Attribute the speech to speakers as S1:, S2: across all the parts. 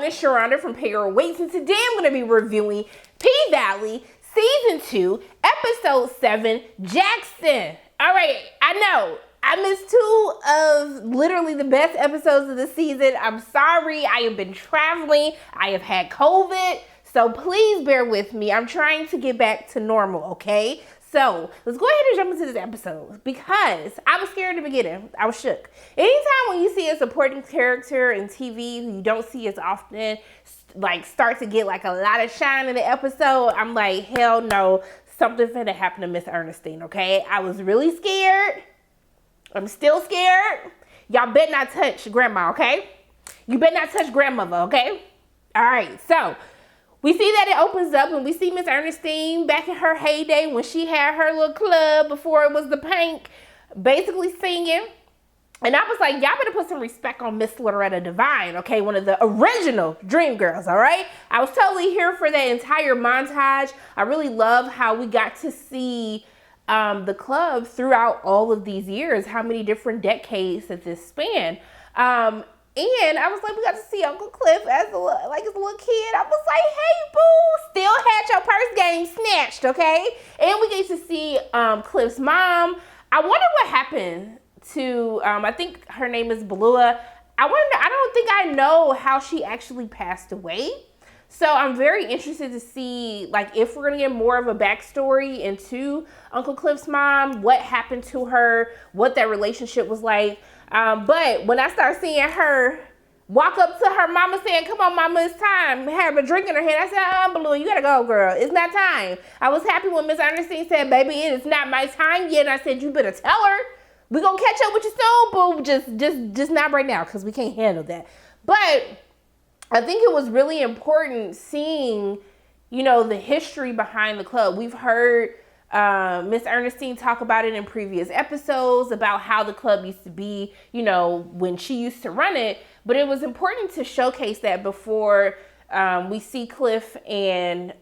S1: everyone, it's Sharonda from Payroll Waits, and today I'm going to be reviewing P-Valley Season 2, Episode 7, Jackson. All right, I know, I missed 2 of literally the best episodes of the season. I'm sorry, I have been traveling, I have had COVID, so please bear with me. I'm trying to get back to normal, okay? So let's go ahead and jump into this episode because I was scared in the beginning. I was shook. Anytime when you see a supporting character in TV who you don't see as often, like start to get like a lot of shine in the episode, I'm like, hell no, something finna happen to Miss Ernestine, okay? I was really scared. I'm still scared. Y'all better not touch grandma, okay? You better not touch grandmother, okay? All right, so we see that it opens up and we see Miss Ernestine back in her heyday when she had her little club before it was the Pink, basically singing. And I was like, y'all better put some respect on Miss Loretta Devine, okay? One of the original Dream Girls, all right? I was totally here for that entire montage. I really love how we got to see the club throughout all of these years, how many different decades that this span. And I was like, we got to see Uncle Cliff as a little kid. I was like, hey, boo, still had your purse game snatched, okay? And we get to see Cliff's mom. I wonder what happened to, I think her name is Balua. I don't think I know how she actually passed away. So I'm very interested to see, like, if we're gonna get more of a backstory into Uncle Cliff's mom, what happened to her, what that relationship was like. But when I start seeing her walk up to her mama saying, come on, mama, it's time, have a drink in her hand, I said, Baloo, you gotta go, girl. It's not time. I was happy when Miss Ernestine said, baby, it is not my time yet. And I said, you better tell her. We gonna catch up with you soon, boo. Just not right now, because we can't handle that. But I think it was really important seeing, you know, the history behind the club. We've heard Miss Ernestine talk about it in previous episodes about how the club used to be, you know, when she used to run it. But it was important to showcase that before we see Cliff and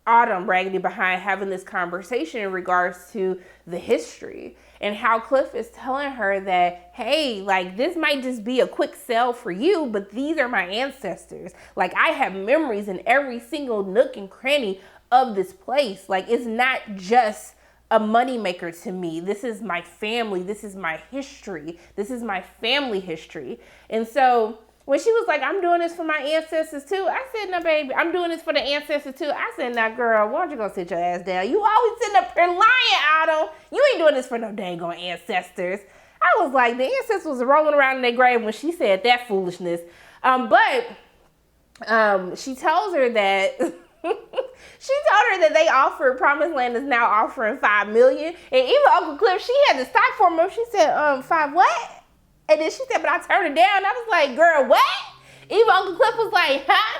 S1: Autumn, Raggedy Behind, having this conversation in regards to the history and how Cliff is telling her that, hey, like, this might just be a quick sell for you, but these are my ancestors. Like, I have memories in every single nook and cranny of this place. Like, it's not just a moneymaker to me. This is my family. This is my history. This is my family history. And so when she was like, I'm doing this for my ancestors too, I said, no, baby, I'm doing this for the ancestors too. I said, now, girl, why don't you go sit your ass down? You always sitting up here lying, Otto. You ain't doing this for no dang on ancestors. I was like, the ancestors was rolling around in their grave when she said that foolishness. But she tells her that they offered, Promised Land is now offering $5 million. And even Uncle Cliff, she had to stop for him. She said, 5 what? And then she said, but I turned it down. I was like, girl, what? Even Uncle Cliff was like, huh?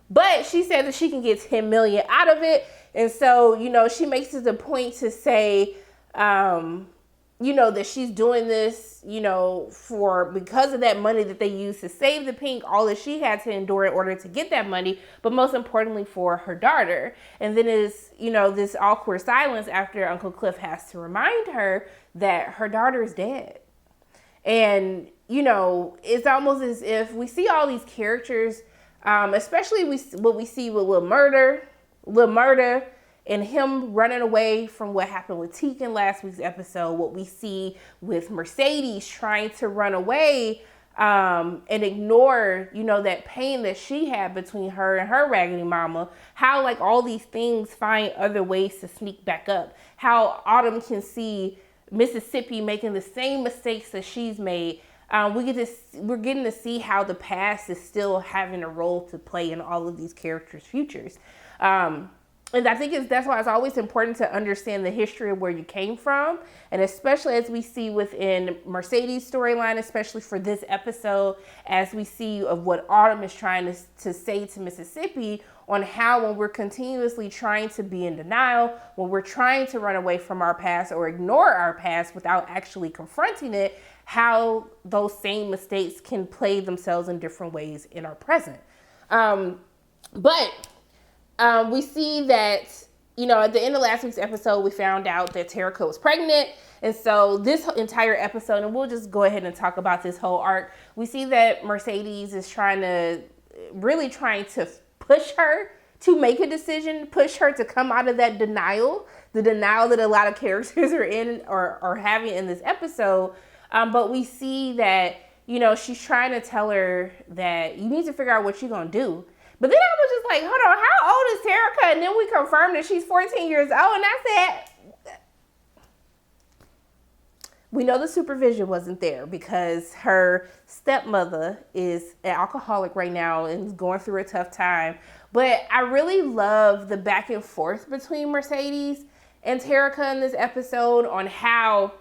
S1: But she said that she can get $10 million out of it. And so, you know, she makes it a point to say, you know, that she's doing this, you know, because of that money that they used to save the Pink, all that she had to endure in order to get that money, but most importantly for her daughter. And then is, you know, this awkward silence after Uncle Cliff has to remind her that her daughter is dead. And, you know, it's almost as if we see all these characters, especially what we see with Lil Murda, and him running away from what happened with Teak in last week's episode. What we see with Mercedes trying to run away and ignore, you know, that pain that she had between her and her raggedy mama. How, like, all these things find other ways to sneak back up. How Autumn can see Mississippi making the same mistakes that she's made. We're getting to see how the past is still having a role to play in all of these characters' futures. And I think that's why it's always important to understand the history of where you came from. And especially as we see within Mercedes' storyline, especially for this episode, as we see of what Autumn is trying to say to Mississippi on how, when we're continuously trying to be in denial, when we're trying to run away from our past or ignore our past without actually confronting it, how those same mistakes can play themselves in different ways in our present. But we see that, you know, at the end of last week's episode, we found out that Tarika was pregnant. And so this entire episode, and we'll just go ahead and talk about this whole arc, we see that Mercedes is trying to really trying to push her to make a decision, push her to come out of that denial, the denial that a lot of characters are in or are having in this episode. But we see that, she's trying to tell her that you need to figure out what you're going to do. But then I was just like, hold on, how old is Tarika? And then we confirmed that she's 14 years old. And I said, we know the supervision wasn't there because her stepmother is an alcoholic right now and is going through a tough time. But I really love the back and forth between Mercedes and Tarika in this episode on how,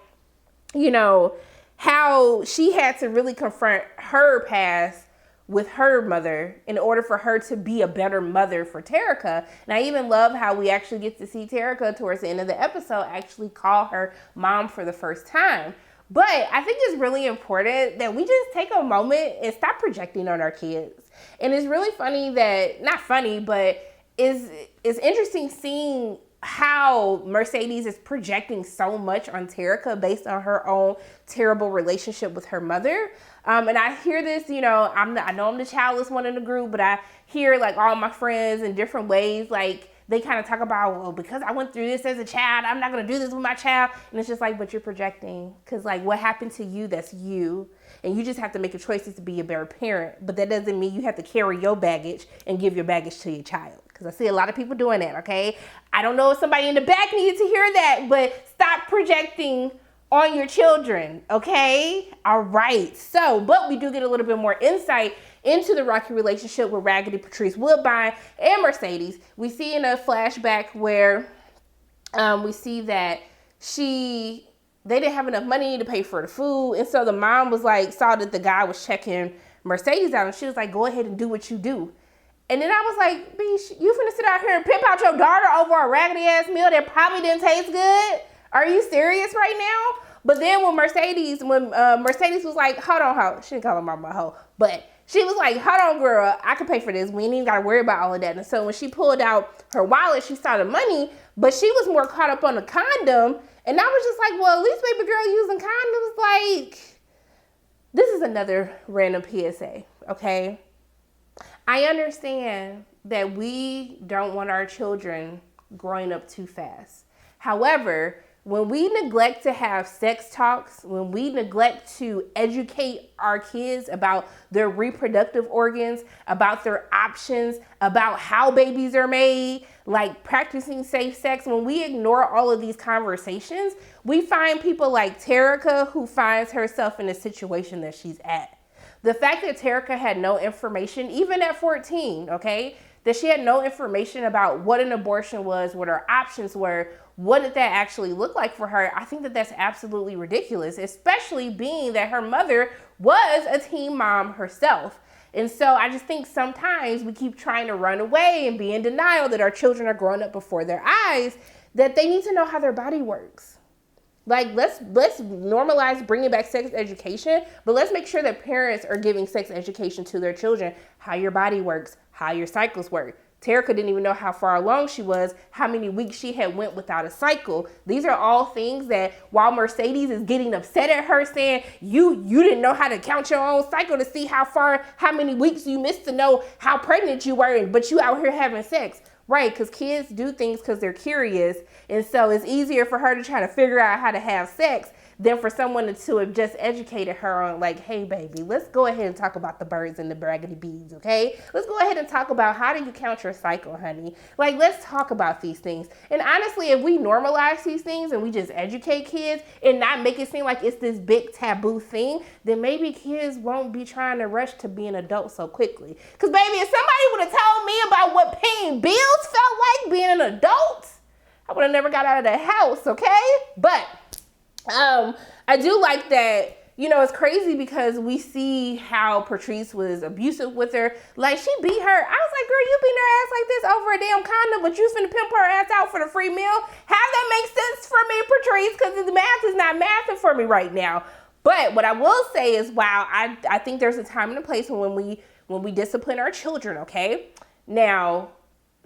S1: how she had to really confront her past with her mother in order for her to be a better mother for Tarika. And I even love how we actually get to see Tarika towards the end of the episode actually call her mom for the first time. But I think it's really important that we just take a moment and stop projecting on our kids. And it's really funny that, not funny, but it's interesting seeing how Mercedes is projecting so much on Tarika based on her own terrible relationship with her mother. And I hear this, I know I'm the childless one in the group, but I hear like all my friends in different ways, like they kind of talk about, well, because I went through this as a child, I'm not going to do this with my child. And it's just like, but you're projecting, because like what happened to you, that's you. And you just have to make a choice to be a better parent. But that doesn't mean you have to carry your baggage and give your baggage to your child. Because I see a lot of people doing that, okay? I don't know if somebody in the back needed to hear that, but stop projecting on your children, okay? All right. So, but we do get a little bit more insight into the rocky relationship with Raggedy, Patrice Woodbine, and Mercedes. We see in a flashback where we see that they didn't have enough money to pay for the food. And so the mom was like, saw that the guy was checking Mercedes out, and she was like, go ahead and do what you do. And then I was like, bitch, you finna sit out here and pimp out your daughter over a raggedy ass meal that probably didn't taste good? Are you serious right now? But then when Mercedes was like, hold on, she didn't call her mama a hoe, but she was like, hold on, girl, I can pay for this. We ain't even gotta worry about all of that. And so when she pulled out her wallet, she saw the money, but she was more caught up on the condom. And I was just like, well, at least baby girl using condoms, like, this is another random PSA, okay? I understand that we don't want our children growing up too fast. However, when we neglect to have sex talks, when we neglect to educate our kids about their reproductive organs, about their options, about how babies are made, like practicing safe sex, when we ignore all of these conversations, we find people like Tarika who finds herself in a situation that she's at. The fact that Tarika had no information, even at 14, okay, that she had no information about what an abortion was, what her options were, what did that actually look like for her, I think that that's absolutely ridiculous, especially being that her mother was a teen mom herself. And so I just think sometimes we keep trying to run away and be in denial that our children are growing up before their eyes, that they need to know how their body works. Like, let's normalize bringing back sex education, but let's make sure that parents are giving sex education to their children, how your body works, how your cycles work. Tarika didn't even know how far along she was, how many weeks she had went without a cycle. These are all things that while Mercedes is getting upset at her saying, you didn't know how to count your own cycle to see how many weeks you missed to know how pregnant you were, but you out here having sex. Right, because kids do things because they're curious. And so it's easier for her to try to figure out how to have sex than for someone to have just educated her on like, hey, baby, let's go ahead and talk about the birds and the raggedy bees, okay? Let's go ahead and talk about how do you count your cycle, honey? Like, let's talk about these things. And honestly, if we normalize these things and we just educate kids and not make it seem like it's this big taboo thing, then maybe kids won't be trying to rush to be an adult so quickly. Because, baby, if somebody would have told me about what paying bills felt like being an adult, I would have never got out of the house, okay? But I do like that, it's crazy because we see how Patrice was abusive with her. Like, she beat her. I was like, girl, you beating her ass like this over a damn condom, but you finna pimp her ass out for the free meal? How that makes sense for me, Patrice, because the math is not mathing for me right now. But what I will say is, wow, I think there's a time and a place when we discipline our children, okay? Now,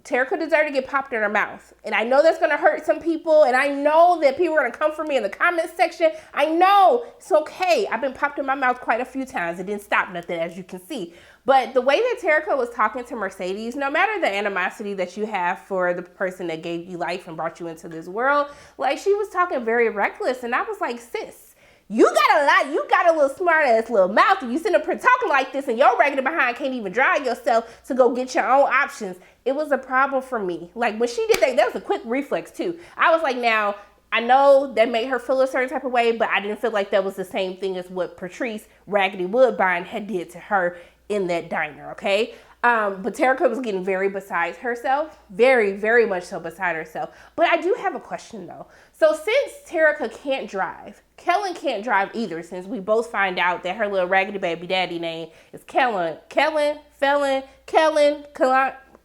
S1: Tarika deserved to get popped in her mouth. And I know that's going to hurt some people. And I know that people are going to come for me in the comments section. I know. It's okay. I've been popped in my mouth quite a few times. It didn't stop nothing, as you can see. But the way that Tarika was talking to Mercedes, no matter the animosity that you have for the person that gave you life and brought you into this world, like she was talking very reckless. And I was like, sis, you got a little smart ass little mouth, and you sitting up here talking like this, and your regular behind can't even drive yourself to go get your own options. It was a problem for me. Like when she did that was a quick reflex too. I was like, now, I know that made her feel a certain type of way, but I didn't feel like that was the same thing as what Patrice Raggedy Woodbine had did to her in that diner, okay? But Tarika was getting very beside herself, very, very much so beside herself. But I do have a question though. So since Tarika can't drive, Kellen can't drive either, since we both find out that her little raggedy baby daddy name is Kellen,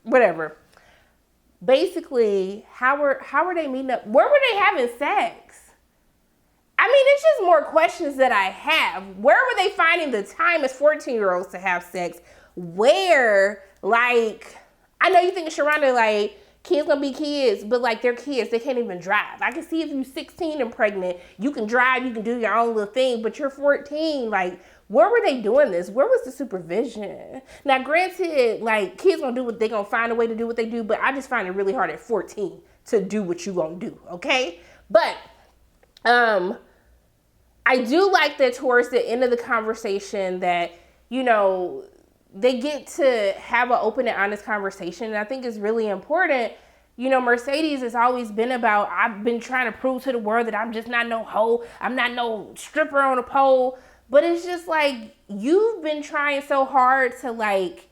S1: whatever. Basically, how were they meeting up? Where were they having sex? I mean, it's just more questions that I have. Where were they finding the time as 14-year-olds to have sex? Where, like, I know you think Sharonda, like, kids gonna be kids, but like they're kids, they can't even drive. I can see if you're 16 and pregnant, you can drive, you can do your own little thing, but you're 14, like, where were they doing this? Where was the supervision? Now, granted, like, kids gonna do what they gonna find a way to do what they do, but I just find it really hard at 14 to do what you gonna do, okay? But, I do like that towards the end of the conversation that, you know, they get to have an open and honest conversation. And I think it's really important. You know, Mercedes has always been about, I've been trying to prove to the world that I'm just not no hoe. I'm not no stripper on a pole. But it's just like, you've been trying so hard to like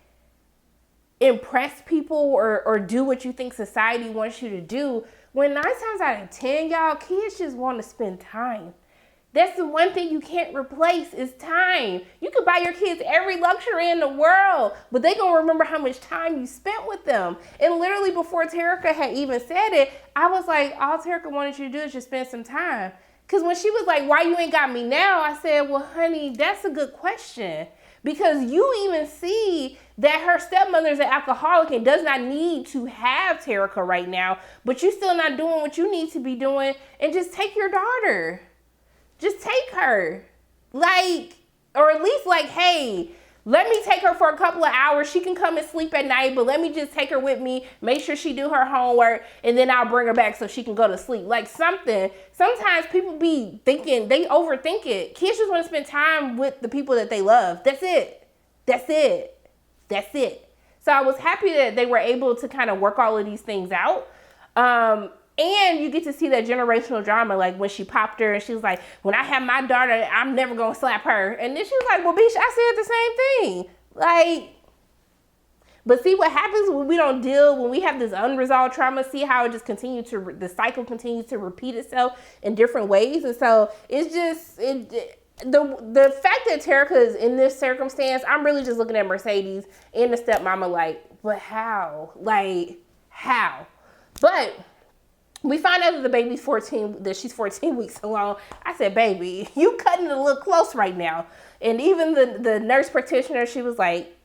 S1: impress people or do what you think society wants you to do. When 9 times out of 10, y'all, kids just want to spend time. That's the one thing you can't replace is time. You could buy your kids every luxury in the world, but they gonna remember how much time you spent with them. And literally before Tarika had even said it, I was like, all Tarika wanted you to do is just spend some time. Because when she was like, why you ain't got me now? I said, well, honey, that's a good question. Because you even see that her stepmother's an alcoholic and does not need to have Tarika right now, but you still not doing what you need to be doing, and just take your daughter. Just take her, like, or at least like, hey, let me take her for a couple of hours. She can come and sleep at night, but let me just take her with me, make sure she do her homework, and then I'll bring her back so she can go to sleep. Like something. Sometimes people be thinking, they overthink it. Kids just want to spend time with the people that they love. That's it. That's it. That's it. So I was happy that they were able to kind of work all of these things out. And you get to see that generational drama, like when she popped her and she was like, when I have my daughter, I'm never going to slap her. And then she was like, well, bitch, I said the same thing. Like, but see what happens when we don't deal, when we have this unresolved trauma, see how it just continues to, the cycle continues to repeat itself in different ways. And so it's just, the fact that Tarika is in this circumstance, I'm really just looking at Mercedes and the stepmama like, but how? Like, how? But we find out that the baby's 14, that she's 14 weeks along. I said, baby, you cutting it a little close right now. And even the nurse practitioner, she was like,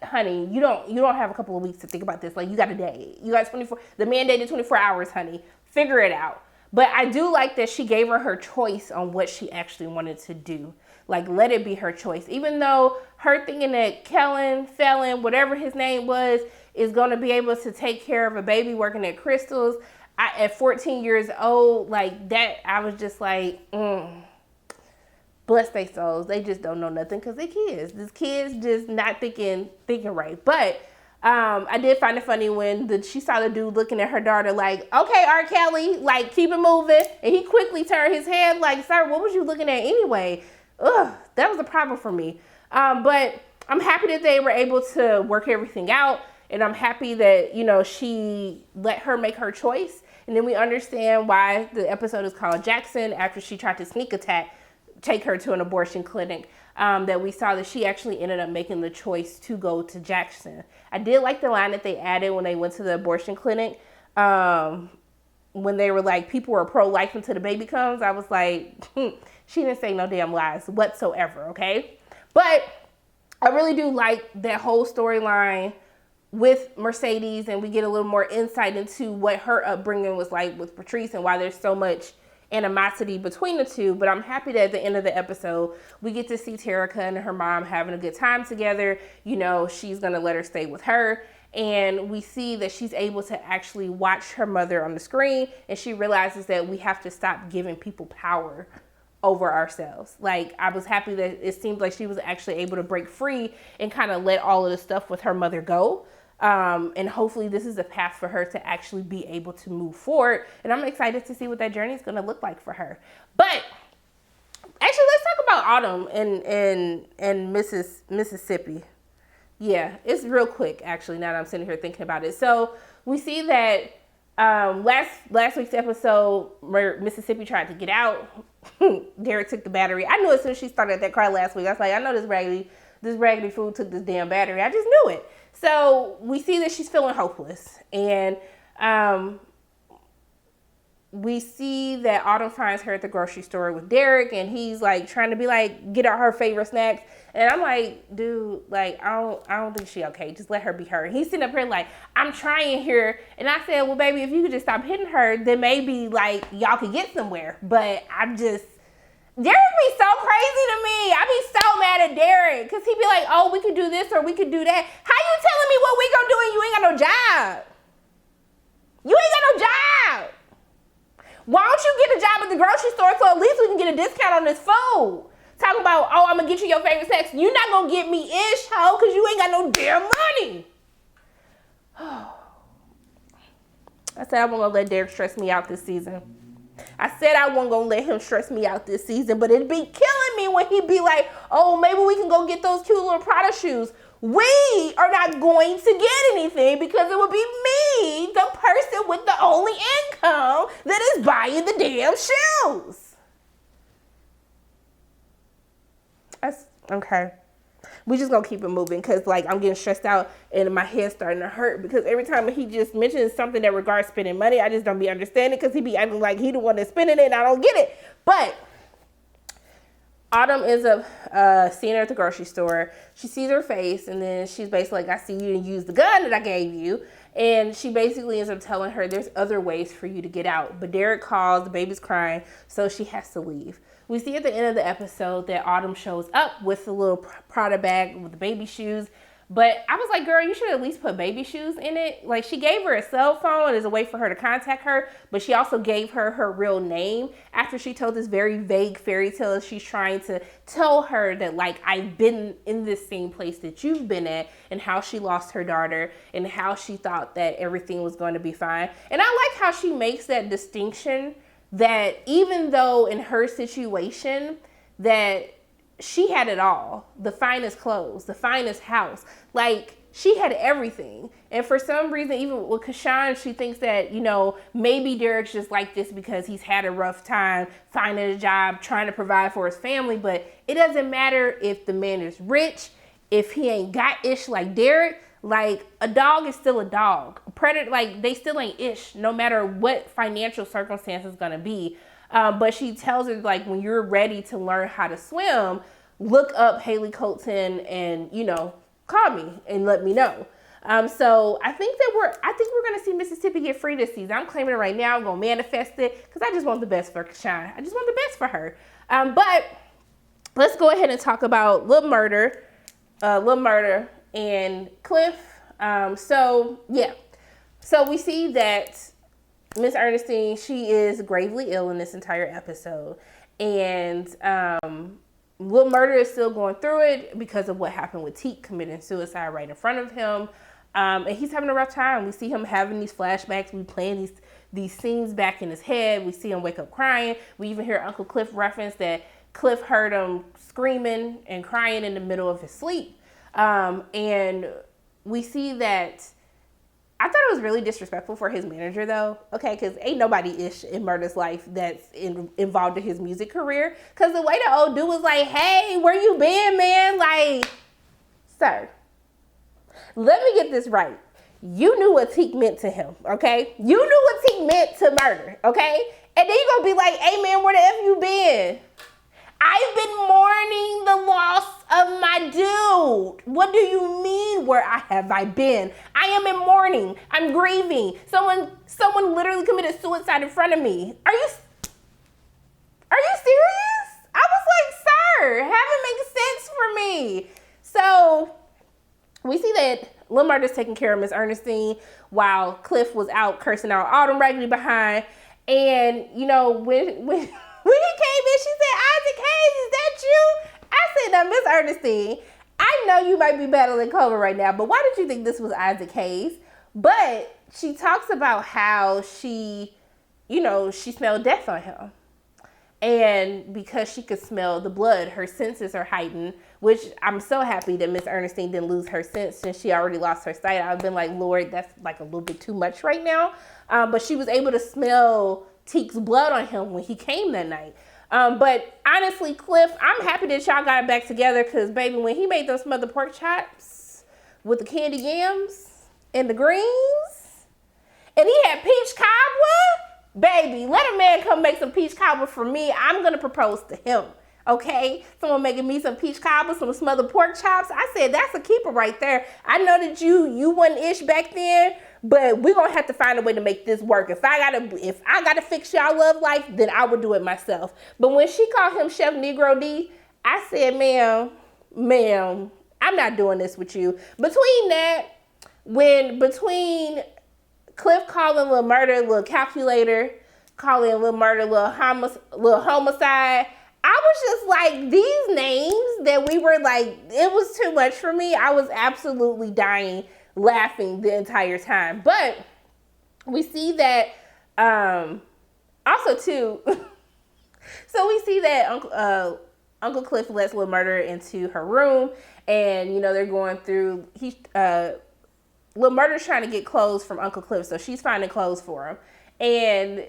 S1: honey, you don't have a couple of weeks to think about this. Like, you got a day. You got 24, the mandated 24 hours, honey. Figure it out. But I do like that she gave her choice on what she actually wanted to do. Like, let it be her choice. Even though her thinking that Felon, whatever his name was, is going to be able to take care of a baby working at Crystal's, at 14 years old, like that, I was just like, bless their souls. They just don't know nothing because they kids. These kids just not thinking right. But I did find it funny when she saw the dude looking at her daughter like, okay, R. Kelly, like, keep it moving. And he quickly turned his head like, sir, what was you looking at anyway? Ugh, that was a problem for me. But I'm happy that they were able to work everything out. And I'm happy that, you know, she let her make her choice. And then we understand why the episode is called Jackson, after she tried to sneak attack, take her to an abortion clinic, that we saw that she actually ended up making the choice to go to Jackson. I did like the line that they added when they went to the abortion clinic, when they were like, people were pro-life until the baby comes. I was like, she didn't say no damn lies whatsoever, okay? But I really do like that whole storyline with Mercedes, and we get a little more insight into what her upbringing was like with Patrice and why there's so much animosity between the two, but I'm happy that at the end of the episode, we get to see Tarika and her mom having a good time together. You know, she's going to let her stay with her. And we see that she's able to actually watch her mother on the screen, and she realizes that we have to stop giving people power over ourselves. Like, I was happy that it seemed like she was actually able to break free and kind of let all of the stuff with her mother go. And hopefully this is a path for her to actually be able to move forward. And I'm excited to see what that journey is going to look like for her. But actually, let's talk about Autumn and Mississippi. Yeah, it's real quick, actually, now that I'm sitting here thinking about it. So we see that last week's episode, where Mississippi tried to get out, Derek took the battery. I knew as soon as she started that cry last week, I was like, I know this raggedy fool took this damn battery. I just knew it. So we see that she's feeling hopeless. And we see that Autumn finds her at the grocery store with Derek, and he's like trying to be like, get her her favorite snacks. And I'm like, dude, like, I don't think she okay. Just let her be her. And he's sitting up here like, I'm trying here. And I said, well, baby, if you could just stop hitting her, then maybe like y'all could get somewhere. But I'm just, Derek be so crazy to me. I be so mad at Derek because he be like, oh, we could do this or we could do that. How you telling me what we gonna do and you ain't got no job? You ain't got no job. Why don't you get a job at the grocery store so at least we can get a discount on this food? Talk about, oh, I'm gonna get you your favorite snacks. You're not gonna get me ish, ho, because you ain't got no damn money. I said I wasn't gonna let Derek stress me out this season. I said I wasn't gonna let him stress me out this season, but it'd be killing me when he'd be like, oh, maybe we can go get those cute little Prada shoes. We are not going to get anything because it would be me, the person with the only income that is buying the damn shoes. That's okay. We just gonna keep it moving because like I'm getting stressed out and my head's starting to hurt because every time he just mentions something that regards spending money, I just don't be understanding because he be acting like he the one that's spending it and I don't get it. But Autumn ends up seeing her at the grocery store. She sees her face and then she's basically like, I see you didn't use the gun that I gave you. And she basically ends up telling her there's other ways for you to get out. But Derek calls, the baby's crying, so she has to leave. We see at the end of the episode that Autumn shows up with a little Prada bag with the baby shoes. But I was like, girl, you should at least put baby shoes in it. Like, she gave her a cell phone as a way for her to contact her, but she also gave her her real name after she told this very vague fairy tale. She's trying to tell her that, like, I've been in this same place that you've been at, and how she lost her daughter and how she thought that everything was going to be fine. And I like how she makes that distinction that even though in her situation that she had it all, the finest clothes, the finest house, like she had everything. And for some reason, even with Kashawn, she thinks that, you know, maybe Derek's just like this because he's had a rough time finding a job, trying to provide for his family. But it doesn't matter if the man is rich, if he ain't got ish like Derek. Like, a dog is still a dog. A predator, like, they still ain't ish, no matter what financial circumstance is gonna be. But she tells her, like, when you're ready to learn how to swim, look up Haley Colton and, you know, call me and let me know. So I think we're gonna see Mississippi get free this season. I'm claiming it right now. I'm gonna manifest it because I just want the best for Kashawn. I just want the best for her. But let's go ahead and talk about Lil Murda and Cliff. So we see that Miss Ernestine, she is gravely ill in this entire episode, and Lil Murda is still going through it because of what happened with Teak committing suicide right in front of him, and he's having a rough time. We see him having these flashbacks. We playing these scenes back in his head. We see him wake up crying. We even hear Uncle Cliff reference that Cliff heard him screaming and crying in the middle of his sleep. And we see that I thought it was really disrespectful for his manager, though. Okay, because ain't nobody-ish in Murda's life that's involved in his music career. Because the way the old dude was like, hey, where you been, man? Like, sir, let me get this right. You knew what Teak meant to him, okay? You knew what Teak meant to Murda, okay? And then you're going to be like, hey, man, where the F you been? I've been mourning the loss of my dude. What do you mean, where have I been? I am in mourning. I'm grieving. Someone literally committed suicide in front of me. Are you? me. So we see that Lil Murda's taking care of Miss Ernestine while Cliff was out cursing out Autumn Raggedy behind. And, you know, when he came in, she said, Isaac Hayes, is that you? I said, now, Miss Ernestine, I know you might be battling COVID right now, but why did you think this was Isaac Hayes? But she talks about how she smelled death on him. And because she could smell the blood, her senses are heightened, which I'm so happy that Miss Ernestine didn't lose her sense since she already lost her sight. I've been like, Lord, that's like a little bit too much right now. But she was able to smell Teek's blood on him when he came that night. But honestly, Cliff, I'm happy that y'all got it back together because, baby, when he made those smothered pork chops with the candy yams and the greens, and he had peach cobbler, baby, let a man come make some peach cobbler for me. I'm going to propose to him, okay? Someone making me some peach cobbler, some smothered pork chops. I said, that's a keeper right there. I know that you wasn't ish back then, but we're going to have to find a way to make this work. If I gotta fix y'all love life, then I would do it myself. But when she called him Chef Negro D, I said, ma'am, I'm not doing this with you. Between Cliff calling Lil Murda Lil Calculator, calling Lil Murda Lil Homicide, I was just like, these names that we were like, it was too much for me. I was absolutely dying laughing the entire time. But we see that also too, so we see that Uncle Cliff lets Lil Murda into her room, and, you know, they're going through, Lil Murda's trying to get clothes from Uncle Cliff, so she's finding clothes for him. And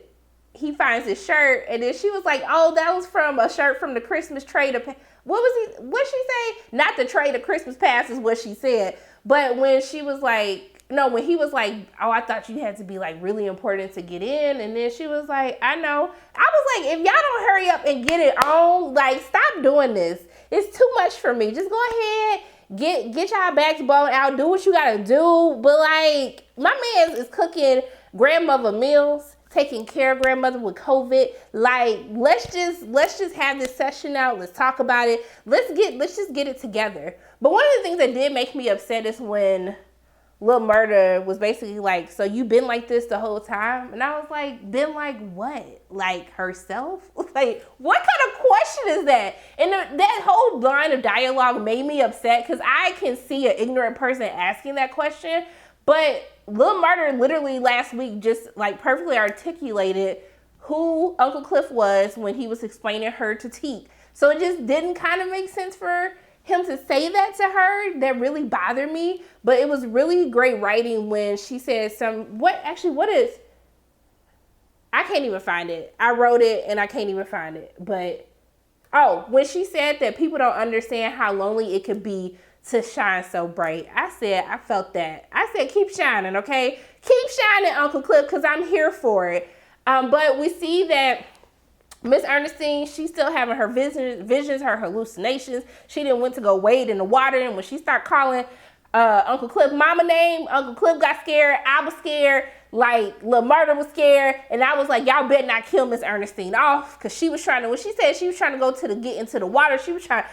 S1: he finds his shirt, and then she was like, oh, that was from a shirt from the Christmas trade. What'd she say? Not the trade of Christmas past is what she said. But when he was like, oh, I thought you had to be like really important to get in. And then she was like, I know. I was like, if y'all don't hurry up and get it on, like, stop doing this. It's too much for me. Just go ahead. Get y'all backbone out, do what you gotta do. But like, my man is cooking grandmother meals, taking care of grandmother with COVID. Like, let's just have this session out. Let's talk about it. Let's just get it together. But one of the things that did make me upset is when Lil Murda was basically like, so you been like this the whole time? And I was like, been like what? Like herself? Like, what kind of question is that? And that whole line of dialogue made me upset because I can see an ignorant person asking that question. But Lil Murda literally last week just like perfectly articulated who Uncle Cliff was when he was explaining her to Teek. So it just didn't kind of make sense for him to say that to her. That really bothered me. But it was really great writing when she said I can't even find it. I wrote it and I can't even find it. But, when she said that people don't understand how lonely it could be to shine so bright. I felt that. I said, keep shining, okay? Keep shining, Uncle Cliff, because I'm here for it. But we see that Miss Ernestine, she's still having her visions, her hallucinations. She didn't went to go wade in the water, and when she started calling Uncle Cliff mama name, Uncle Cliff got scared. I was scared. Like, Lil Murda was scared. And I was like, y'all better not kill Miss Ernestine off. Because she was when she said she was trying to go get into the water, I was like,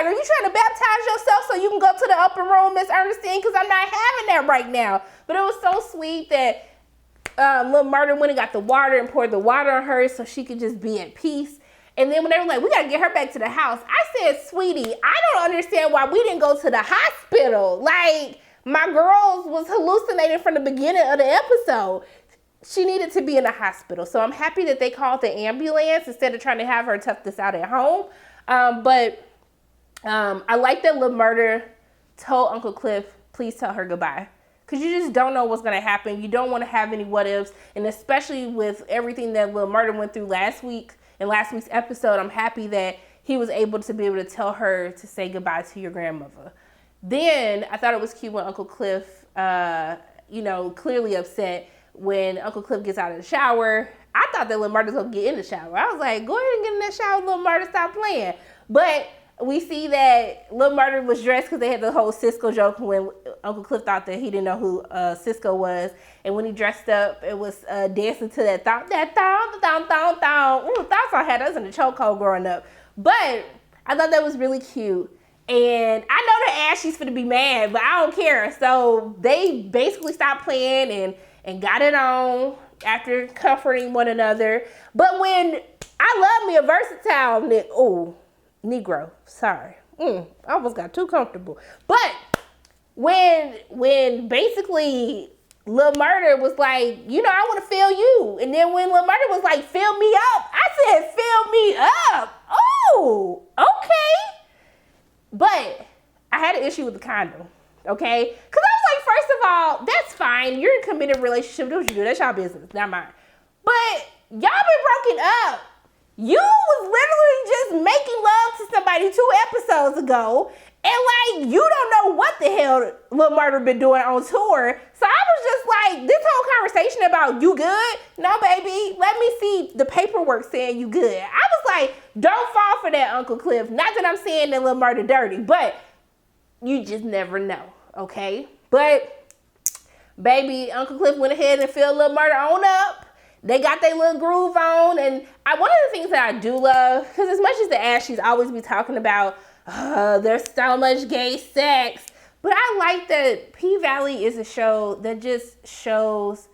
S1: are you trying to baptize yourself so you can go to the upper room, Miss Ernestine? Because I'm not having that right now. But it was so sweet that Lil Murda went and got the water and poured the water on her so she could just be at peace. And then when they were like, we got to get her back to the house, I said, sweetie, I don't understand why we didn't go to the hospital. Like, my girls was hallucinating from the beginning of the episode. She needed to be in the hospital. So I'm happy that they called the ambulance instead of trying to have her tough this out at home. But I like that Lil Murda told Uncle Cliff, please tell her goodbye. Because you just don't know what's going to happen. You don't want to have any what ifs. And especially with everything that Lil Murda went through last week's episode, I'm happy that he was able to tell her to say goodbye to your grandmother. Then I thought it was cute when Uncle Cliff, clearly upset when Uncle Cliff gets out of the shower. I thought that Lil Murda was going to get in the shower. I was like, go ahead and get in that shower, Lil Murda, stop playing. But we see that Lil Murda was dressed because they had the whole Cisco joke when Uncle Cliff thought that he didn't know who Cisco was. And when he dressed up, it was dancing to that thong. Ooh, thoughts I had us in the chokehold growing up. But I thought that was really cute. And I know that Ashley's finna be mad, but I don't care. So they basically stopped playing and got it on after comforting one another. But when I love me a versatile Negro, sorry. I almost got too comfortable. But when basically Lil Murda was like, you know, I want to feel you. And then when Lil Murda was like, fill me up, I said, fill me up. Oh, okay. But I had an issue with the condom, okay? Because I was like, first of all, that's fine. You're in a committed relationship. Do what you do. That's y'all business, not mine. But y'all been broken up. You was literally just making love to somebody 2 episodes ago. And like, you don't know what the hell Lil Murda been doing on tour. So I was just like, this whole conversation about you good? No, baby, let me see the paperwork saying you good. I was like, don't fall for that, Uncle Cliff. Not that I'm saying that Lil Murda dirty, but you just never know, okay? But baby, Uncle Cliff went ahead and filled Lil Murda on up. They got their little groove on. And one of the things that I do love, because as much as the Ashley's always be talking about, there's so much gay sex, but I like that P-Valley is a show that just shows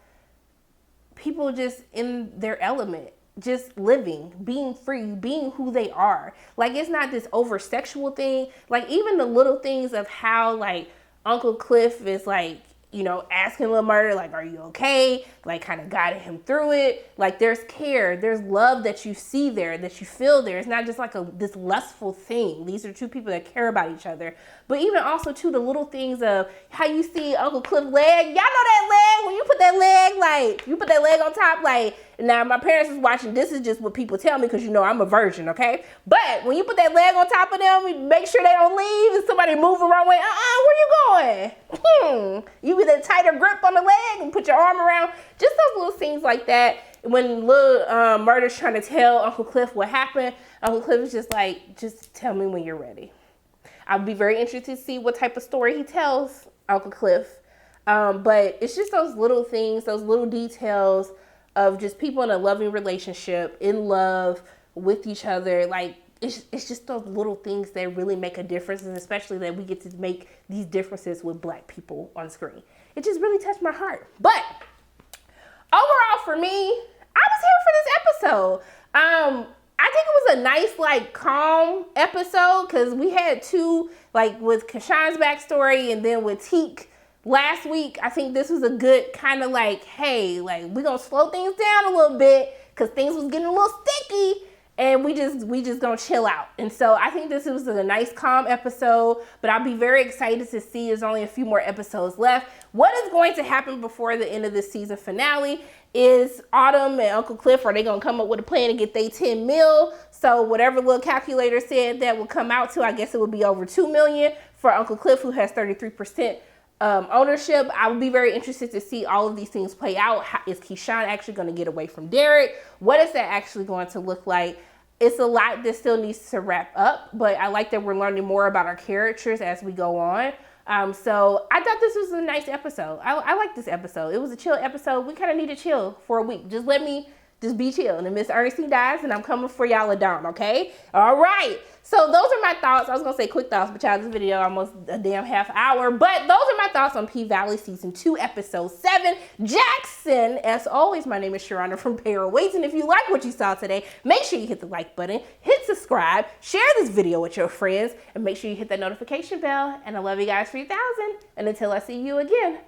S1: people just in their element, just living, being free, being who they are. Like, it's not this over sexual thing. Like, even the little things of how like Uncle Cliff is like, you know, asking Lil Murda, like, are you okay? Like, kind of guiding him through it. Like, there's care, there's love that you see there, that you feel there. It's not just like this lustful thing. These are 2 people that care about each other. But even also, too, the little things of how you see Uncle Cliff's leg. Y'all know that leg? When you put that leg, like, you put that leg on top, like, now my parents is watching. This is just what people tell me because, you know, I'm a virgin, okay? But when you put that leg on top of them, make sure they don't leave and somebody move the wrong way. Where you going? You with a tighter grip on the leg and put your arm around. Just those little things like that. When Lil Murda's trying to tell Uncle Cliff what happened, Uncle Cliff is just like, just tell me when you're ready. I'll be very interested to see what type of story he tells Uncle Cliff. But it's just those little things, those little details of just people in a loving relationship, in love with each other. Like, it's just those little things that really make a difference, and especially that we get to make these differences with Black people on screen. It just really touched my heart. But overall, for me, I was here for this episode. I think it was a nice, like, calm episode, because we had 2, like, with Kashan's backstory and then with Teak last week. I think this was a good kind of like, hey, like, we're going to slow things down a little bit because things was getting a little sticky, and we just gonna chill out. And so I think this was a nice, calm episode, but I'll be very excited to see there's only a few more episodes left. What is going to happen before the end of this season finale? Is Autumn and Uncle Cliff, are they gonna come up with a plan to get they 10 mil? So whatever little calculator said that will come out to, I guess it would be over 2 million for Uncle Cliff, who has 33% ownership. I would be very interested to see all of these things play out. Is Keyshawn actually going to get away from Derek? What is that actually going to look like? It's a lot that still needs to wrap up, but I like that we're learning more about our characters as we go on. So I thought this was a nice episode. I like this episode. It was a chill episode. We kind of need to chill for a week. Just let me just be chill. And Miss Ernestine dies, and I'm coming for y'all a dawn, okay? All right. So those are my thoughts. I was going to say quick thoughts, but y'all, this video almost a damn half hour. But those are my thoughts on P-Valley Season 2, Episode 7, Jackson. As always, my name is Sharona from Payroll Waits. And if you like what you saw today, make sure you hit the like button, hit subscribe, share this video with your friends, and make sure you hit that notification bell. And I love you guys for 1,000. And until I see you again,